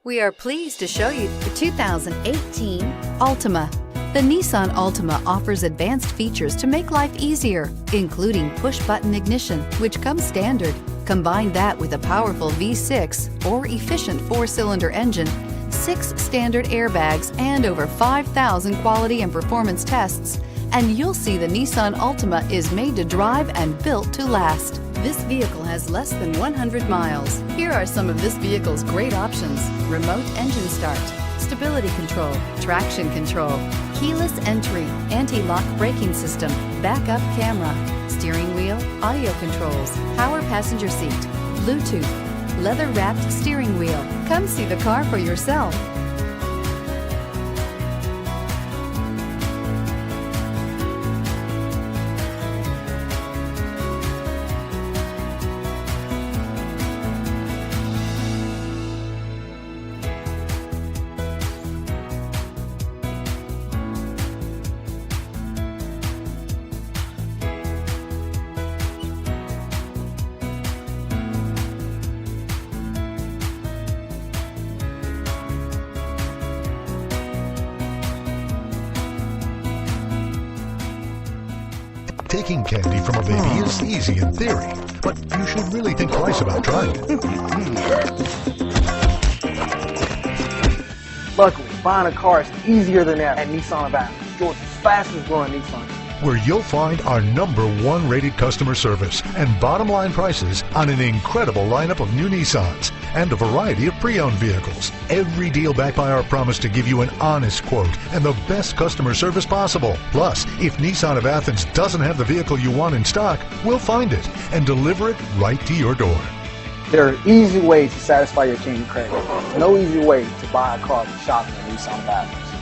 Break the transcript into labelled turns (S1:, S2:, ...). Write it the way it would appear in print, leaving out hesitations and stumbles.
S1: We are pleased to show you the 2018 Altima. The Nissan Altima offers advanced features to make life easier, including push-button ignition, which comes standard. Combine that with a powerful V6 or efficient 4-cylinder engine, 6 standard airbags, and over 5,000 quality and performance tests, and you'll see the Nissan Altima is made to drive and built to last. This vehicle has less than 100 miles. Here are some of this vehicle's great options: remote engine start, stability control, traction control, keyless entry, anti-lock braking system, backup camera, steering wheel audio controls, power passenger seat, Bluetooth, leather-wrapped steering wheel. Come see the car for yourself.
S2: Taking candy from a baby is easy in theory, but you should really think twice about trying it.
S3: Luckily, buying a car is easier than that at Nissan of Athens, Georgia's fastest growing Nissan.
S2: Where you'll find our #1 rated customer service and bottom line prices on an incredible lineup of new Nissans and a variety of pre-owned vehicles. Every deal backed by our promise to give you an honest quote and the best customer service possible. Plus, if Nissan of Athens doesn't have the vehicle you want in stock, we'll find it and deliver it right to your door.
S3: There are easy ways to satisfy your change of credit. No easy way to buy a car from shopping at Nissan of Athens.